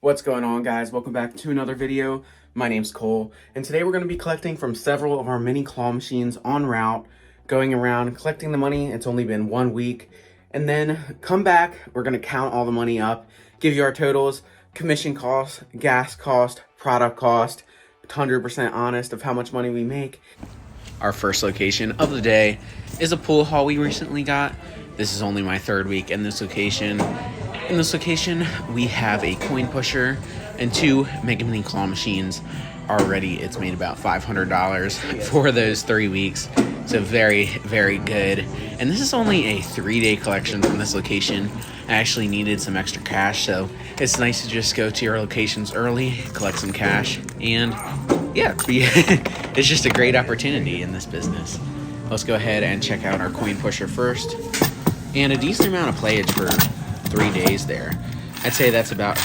What's going on, guys? Welcome back to another video. My name's Cole, and today we're going to be collecting from several of our mini claw machines en route, going around collecting the money. It's only been 1 week, and then come back. We're going to count all the money up, give you our totals, commission cost, gas cost, product cost, 100% honest of how much money we make. Our first location of the day is a pool hall we recently got. This is only my third week in this location. In this location, we have a coin pusher and 2 Mega Mini claw machines. Already, it's made about $500 for those 3 weeks. So very, very good. And this is only a 3-day collection from this location. I actually needed some extra cash, so it's nice to just go to your locations early, collect some cash, and yeah, it's just a great opportunity in this business. Let's go ahead and check out our coin pusher first. And a decent amount of playage for 3 days there. I'd say that's about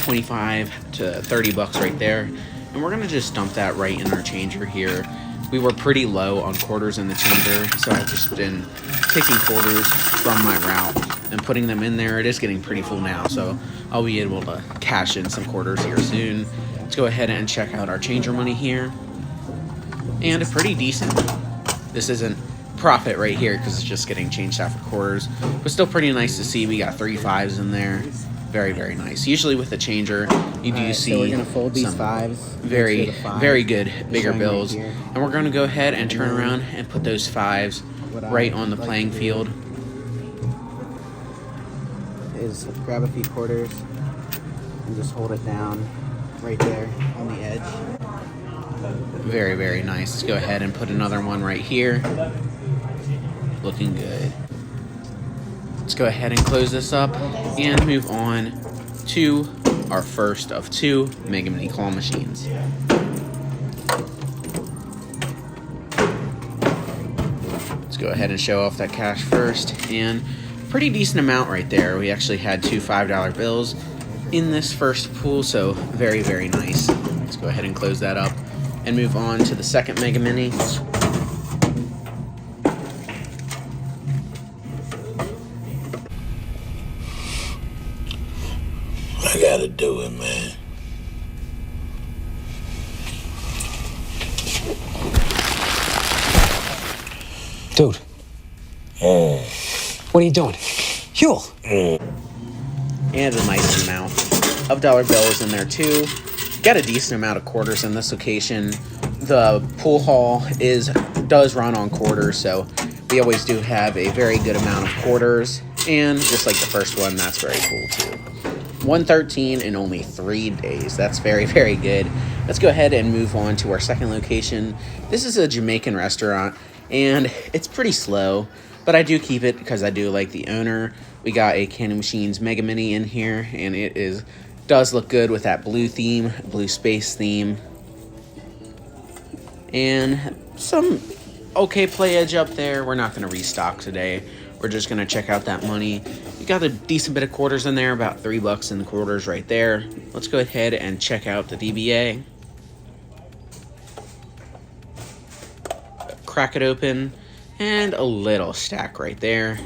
25 to 30 bucks right there. And we're gonna just dump that right in our changer here. We were pretty low on quarters in the changer, so I've just been taking quarters from my route and putting them in there. It is getting pretty full now, so I'll be able to cash in some quarters here soon. Let's go ahead and check out our changer money here. And a pretty decent. This isn't profit right here because it's just getting changed out for quarters, but still pretty nice to see. We got 3 5s in there. Very, very nice. Usually with the changer, you do see so we're gonna fold these some 5s. very, very good bigger bills. Right, and we're going to go ahead and turn around and put those 5s right on the playing field. Is grab a few quarters and just hold it down right there on the edge. Very, very nice. Let's go ahead and put another one right here. Looking good. Let's go ahead and close this up and move on to our first of 2 Mega Mini claw machines. Let's go ahead and show off that cash first, and pretty decent amount right there. We actually had 2 $5 bills in this first pool, so very, very nice. Let's go ahead and close that up and move on to the second Mega Mini. I gotta do it, man. Dude. What are you doing? Huel! And a nice amount of dollar bills in there too. Got a decent amount of quarters in this location. The pool hall does run on quarters, so we always do have a very good amount of quarters. And just like the first one, that's very cool too. 113 in only 3 days. That's very, very good. Let's go ahead and move on to our second location. This is a Jamaican restaurant, and it's pretty slow, but I do keep it because I do like the owner. We got a Candy Machines Mega Mini in here, and it does look good with that blue theme, blue space theme. And some okay play edge up there. We're not going to restock today. We're just going to check out that money. You got a decent bit of quarters in there, about 3 bucks in the quarters right there. Let's go ahead and check out the DBA. Crack it open, and a little stack right there.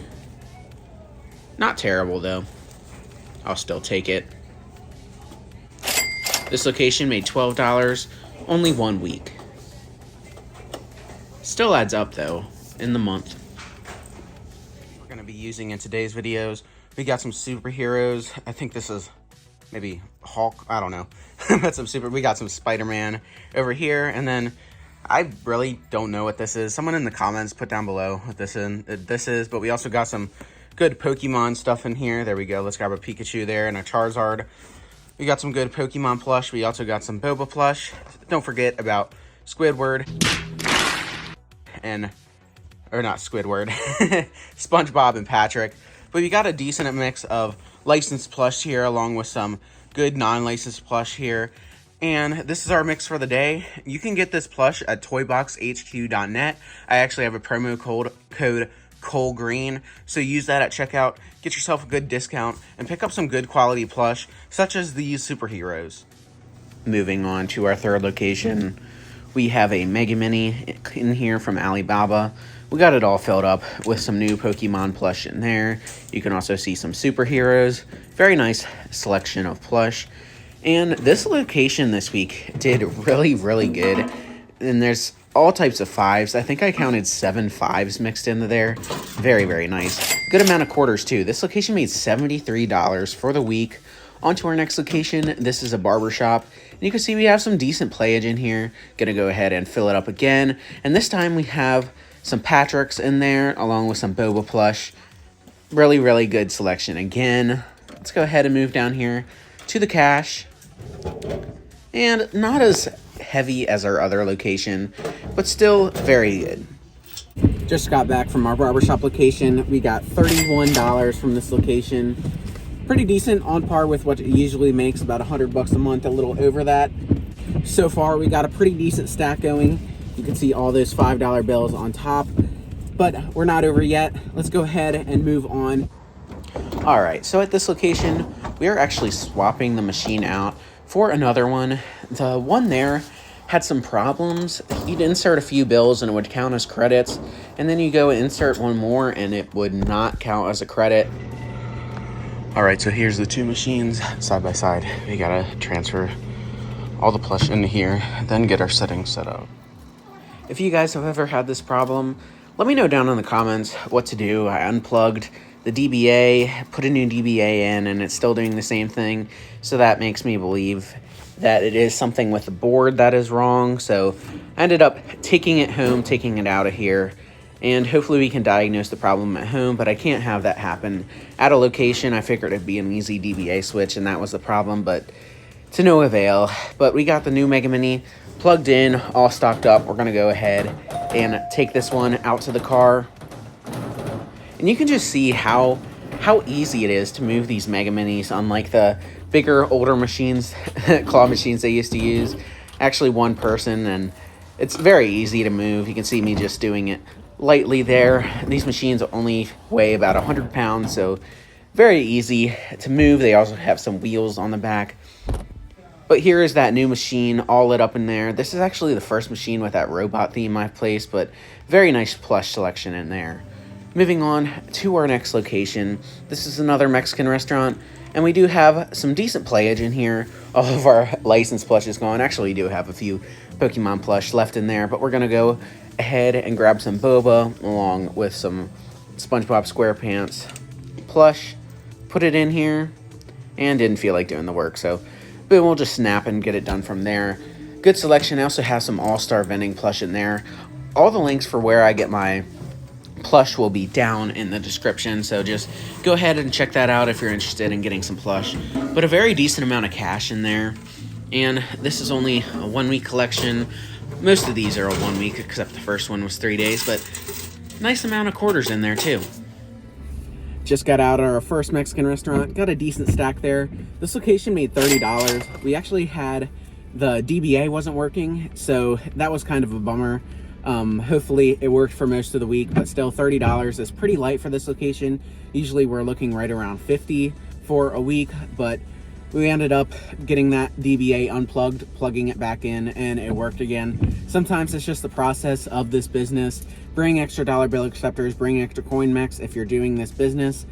Not terrible though. I'll still take it. This location made $12, only 1 week. Still adds up though in the month. We're going to be using in today's videos. We got some superheroes. I think this is maybe Hulk. I don't know. We got some Spider-Man over here, and then I really don't know what this is. Someone in the comments put down below what this is, but we also got some good Pokemon stuff in here. There we go. Let's grab a Pikachu there and a Charizard. We got some good Pokemon plush. We also got some Boba plush. Don't forget about Squidward or not Squidward, SpongeBob and Patrick. But we got a decent mix of licensed plush here along with some good non-licensed plush here. And this is our mix for the day. You can get this plush at toyboxhq.net. I actually have a promo code ColeGreen, so use that at checkout. Get yourself a good discount and pick up some good quality plush, such as these superheroes. Moving on to our third location, we have a Mega Mini in here from Alibaba. We got it all filled up with some new Pokemon plush in there. You can also see some superheroes. Very nice selection of plush. And this location this week did really, really good. And there's all types of fives. I think I counted 7 5s mixed into there. Very, very nice. Good amount of quarters too. This location made $73 for the week. On to our next location. This is a barber shop. And you can see we have some decent playage in here. Gonna go ahead and fill it up again. And this time we have some Patrick's in there along with some Boba plush. Really, really good selection. Again, let's go ahead and move down here to the cash. And not as heavy as our other location, but still very good. Just got back from our barbershop location. We got $31 from this location. Pretty decent, on par with what it usually makes, about $100 a month, a little over that. So far, we got a pretty decent stack going. You can see all those $5 bills on top, but we're not over yet. Let's go ahead and move on. All right, so at this location, we are actually swapping the machine out for another one. The one there had some problems. You'd insert a few bills and it would count as credits, and then you go insert one more and it would not count as a credit. All right, so here's the two machines side by side. We gotta transfer all the plush into here, then get our settings set up. If you guys have ever had this problem, let me know down in the comments what to do. I unplugged the DBA, put a new DBA in, and it's still doing the same thing. So that makes me believe that it is something with the board that is wrong. So I ended up taking it home, taking it out of here, and hopefully we can diagnose the problem at home, but I can't have that happen at a location. I figured it'd be an easy DBA switch, and that was the problem, but to no avail. But we got the new Mega Mini plugged in, all stocked up. We're gonna go ahead and take this one out to the car. And you can just see how easy it is to move these Mega Minis, unlike the bigger, older machines, claw machines they used to use. Actually one person, and it's very easy to move. You can see me just doing it lightly there. These machines only weigh about 100 pounds, so very easy to move. They also have some wheels on the back. But here is that new machine all lit up in there. This is actually the first machine with that robot theme I've placed, but very nice plush selection in there. Moving on to our next location. This is another Mexican restaurant, and we do have some decent playage in here. All of our licensed plush is gone. Actually, we do have a few Pokemon plush left in there, but we're gonna go ahead and grab some Boba along with some SpongeBob SquarePants plush, put it in here, and didn't feel like doing the work, so boom, we'll just snap and get it done from there. Good selection. I also have some All-Star Vending plush in there. All the links for where I get my plush will be down in the description, so just go ahead and check that out if you're interested in getting some plush. But a very decent amount of cash in there, and this is only a 1 week collection. Most of these are a 1 week, except the first one was 3 days, but nice amount of quarters in there too. Just got out of our first Mexican restaurant, got a decent stack there. This location made $30. We actually had the DBA wasn't working, so that was kind of a bummer. Hopefully it worked for most of the week, but still $30 is pretty light for this location. Usually we're looking right around 50 for a week, but we ended up getting that DBA unplugged, plugging it back in, and it worked again. Sometimes it's just the process of this business. Bring extra dollar bill acceptors, bring extra coin mechs if you're doing this business.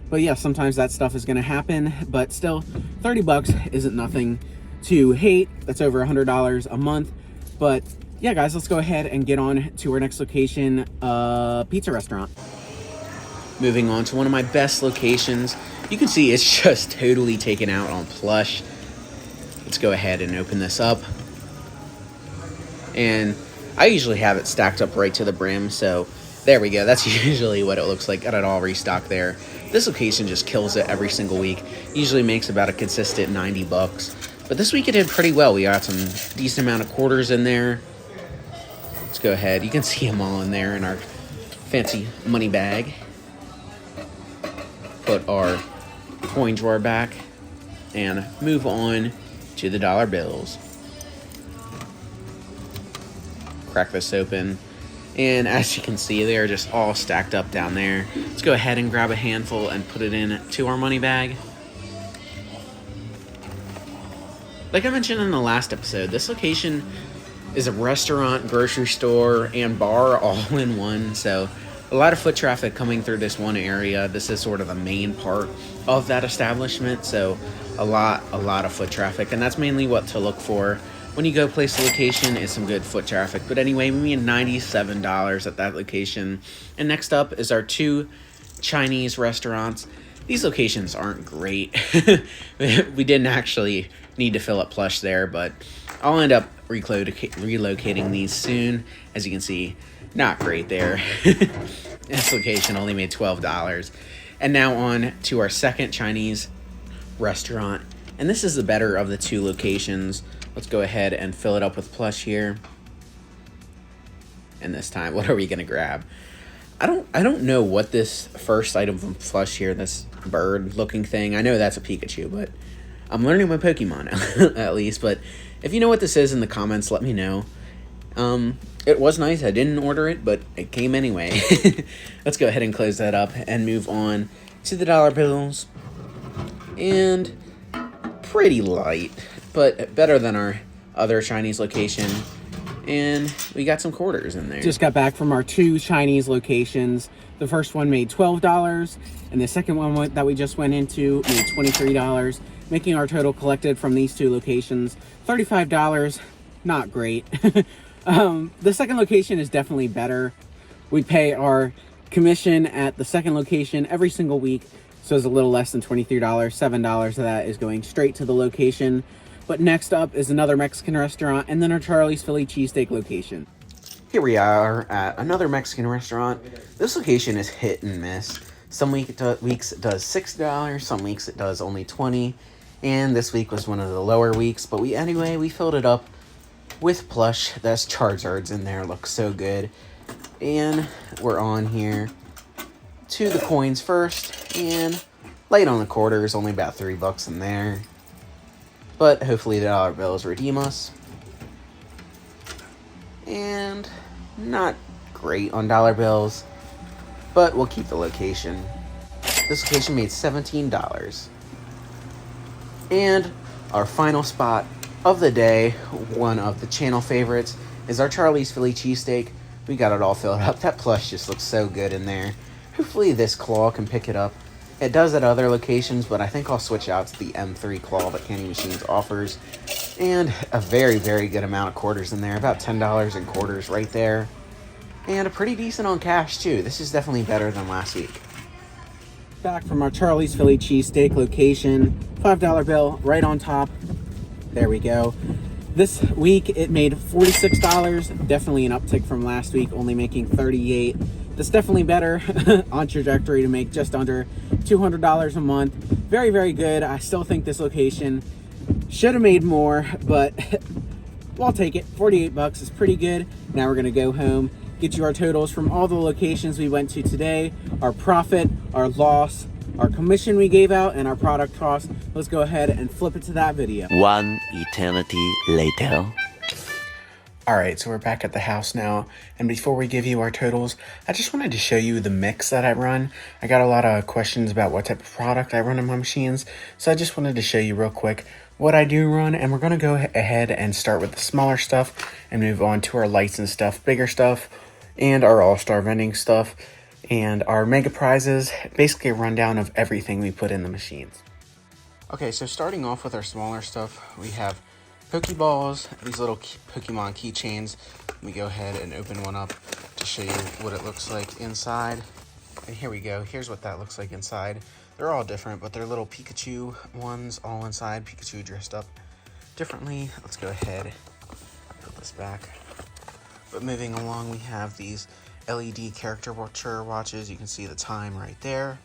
But yeah, sometimes that stuff is gonna happen, but still, 30 bucks isn't nothing to hate. That's over $100 a month. But yeah, guys, let's go ahead and get on to our next location, pizza restaurant. Moving on to one of my best locations. You can see it's just totally taken out on plush. Let's go ahead and open this up. And I usually have it stacked up right to the brim, so there we go. That's usually what it looks like. Got it all restocked there. This location just kills it every single week. Usually makes about a consistent 90 bucks. But this week it did pretty well. We got some decent amount of quarters in there. Let's go ahead. You can see them all in there in our fancy money bag. Put our coin drawer back and move on to the dollar bills. Crack this open, and as you can see, they're just all stacked up down there. Let's go ahead and grab a handful and put it in to our money bag. Like I mentioned in the last episode, this location is a restaurant, grocery store, and bar all in one, so a lot of foot traffic coming through this one area. This is sort of the main part of that establishment, so a lot of foot traffic, and that's mainly what to look for when you go place a location, is some good foot traffic. But anyway, we made $97 at that location. And next up is our 2 Chinese restaurants. These locations aren't great. We didn't actually need to fill up Plush there, but I'll end up relocating these soon. As you can see, not great there. This location only made $12. And now on to our second Chinese restaurant. And this is the better of the 2 locations. Let's go ahead and fill it up with Plush here. And this time, what are we gonna grab? I don't know what this first item from Plush here, this bird looking thing. I know that's a Pikachu, but I'm learning my Pokemon at least. But if you know what this is in the comments, let me know. It was nice. I didn't order it, but it came anyway. Let's go ahead and close that up and move on to the dollar bills. And pretty light, but better than our other Chinese location. And we got some quarters in there. Just got back from our 2 Chinese locations. The first one made $12, and the second one that we just went into made $23, making our total collected from these 2 locations $35. Not great. The second location is definitely better. We pay our commission at the second location every single week, so it's a little less than $23. $7 of that is going straight to the location. But next up is another Mexican restaurant, and then our Charlie's Philly Cheesesteak location. Here we are at another Mexican restaurant. This location is hit and miss. Some weeks it does $6, some weeks it does only $20, and this week was one of the lower weeks. But we filled it up with Plush. That's Charizard's in there. Looks so good. And we're on here to the coins first, and light on the quarters, only about $3 in there. But hopefully the dollar bills redeem us. And not great on dollar bills, but we'll keep the location. This location made $17. And our final spot of the day, one of the channel favorites, is our Charlie's Philly Cheesesteak. We got it all filled up. That Plush just looks so good in there. Hopefully this claw can pick it up. It does at other locations, but I think I'll switch out to the M3 claw that Candy Machines offers. And a very, very good amount of quarters in there. About $10 in quarters right there. And a pretty decent on cash, too. This is definitely better than last week. Back from our Charlie's Philly Cheesesteak location. $5 bill right on top. There we go. This week it made $46. Definitely an uptick from last week, only making $38. That's definitely better. On trajectory to make just under $200 a month. Very, very good. I still think this location should have made more, but I'll take it. $48 is pretty good. Now we're gonna go home, get you our totals from all the locations we went to today, our profit, our loss, our commission we gave out, and our product cost. Let's go ahead and flip it to that video. One eternity later. Alright, so we're back at the house now, and before we give you our totals, I just wanted to show you the mix that I run. I got a lot of questions about what type of product I run in my machines, so I just wanted to show you real quick what I do run, and we're going to go ahead and start with the smaller stuff and move on to our lights and stuff, bigger stuff, and our all-star vending stuff, and our mega prizes, basically a rundown of everything we put in the machines. Okay, so starting off with our smaller stuff, we have Pokeballs, these little Pokemon keychains. Let me go ahead and open one up to show you what it looks like inside. And here we go. Here's what that looks like inside. They're all different, but they're little Pikachu ones all inside. Pikachu dressed up differently. Let's go ahead and put this back. But moving along, we have these LED character watches. You can see the time right there.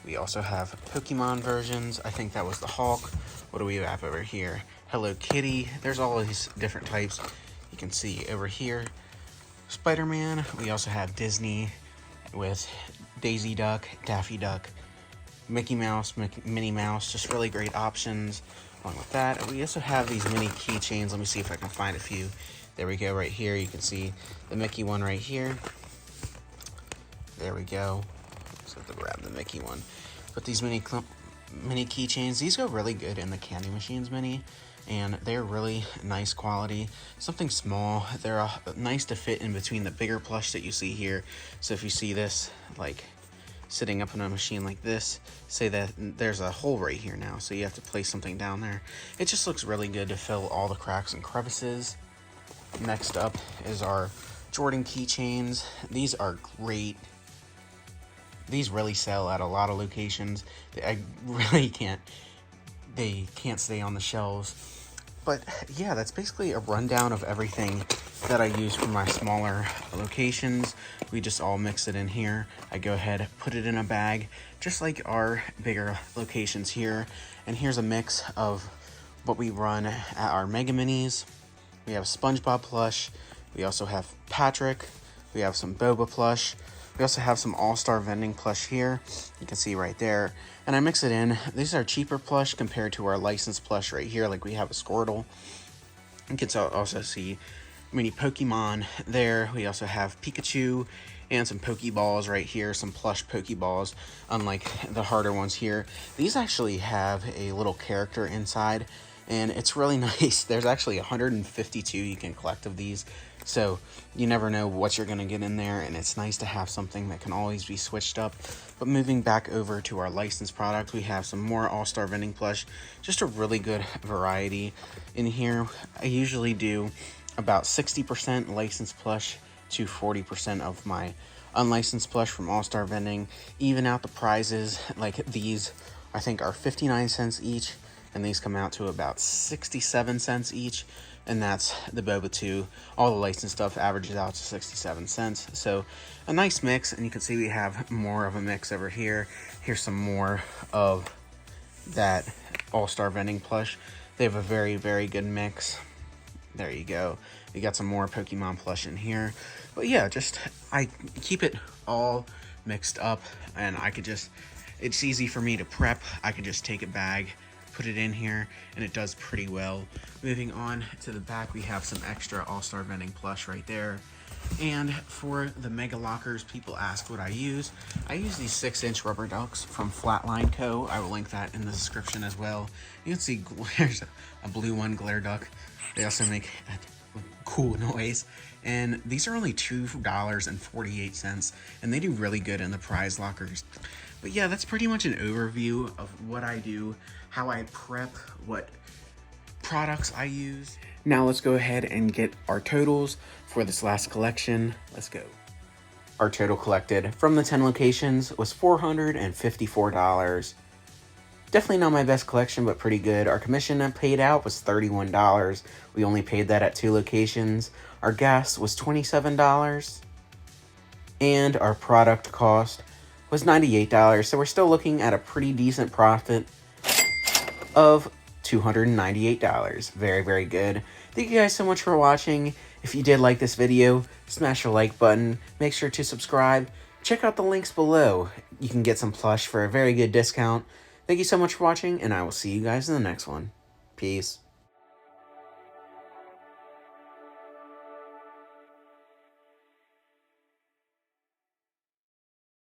We also have Pokemon versions. I think that was the Hulk. What do we have over here? Hello Kitty. There's all these different types. You can see over here Spider-Man. We also have Disney with Daisy Duck, Daffy Duck, Mickey Mouse, Minnie Mouse. Just really great options. Along with that, we also have these mini keychains. Let me see if I can find a few. There we go. Right here you can see the Mickey one right here. There we go. Just have to grab the Mickey one. But these mini keychains, these go really good in the Candy Machines mini, and they're really nice quality. Something small. They're nice to fit in between the bigger plush that you see here. So if you see this, like sitting up in a machine like this, say that there's a hole right here now, so you have to place something down there. It just looks really good to fill all the cracks and crevices. Next up is our Jordan keychains. These are great. These really sell at a lot of locations. I really can't, they can't stay on the shelves. But yeah, that's basically a rundown of everything that I use for my smaller locations. We just all mix it in here. I go ahead, put it in a bag, just like our bigger locations here. And here's a mix of what we run at our Mega Minis. We have SpongeBob plush. We also have Patrick. We have some Boba plush. We also have some All-Star vending plush here. You can see right there. And I mix it in. These are cheaper plush compared to our licensed plush right here. Like we have a Squirtle. You can also see mini Pokemon there. We also have Pikachu and some Pokeballs right here. Some plush Pokeballs, unlike the harder ones here. These actually have a little character inside, and it's really nice. There's actually 152 you can collect of these. So you never know what you're going to get in there, and it's nice to have something that can always be switched up. But moving back over to our licensed product, we have some more All-Star vending plush. Just a really good variety in here. I usually do about 60% licensed plush to 40% of my unlicensed plush from All-Star vending. Even out the prizes, like these I think are 59 cents each, and these come out to about 67 cents each. And that's the Boba 2. All the licensed stuff averages out to 67 cents. So a nice mix, and you can see we have more of a mix over here. Here's some more of that All-Star vending plush. They have a very, very good mix. There you go. We got some more Pokemon plush in here. But yeah, just I keep it all mixed up, and I could just, it's easy for me to prep. I could just take a bag, put it in here, and it does pretty well. Moving on to the back, we have some extra All-Star vending plush right there. And for the Mega Lockers, people ask what I use. I use these 6-inch rubber ducks from Flatline Co. I will link that in the description as well. You can see there's a blue one, glare duck. They also make a cool noise. And these are only $2.48, and they do really good in the prize lockers. But yeah, that's pretty much an overview of what I do, how I prep, what products I use. Now let's go ahead and get our totals for this last collection. Let's go. Our total collected from the 10 locations was $454. Definitely not my best collection, but pretty good. Our commission that paid out was $31. We only paid that at 2 locations. Our gas was $27. And our product cost was $98. So we're still looking at a pretty decent profit of $298. Very, very good. Thank you guys so much for watching. If you did like this video, smash the like button. Make sure to subscribe. Check out the links below. You can get some plush for a very good discount. Thank you so much for watching, and I will see you guys in the next one. Peace.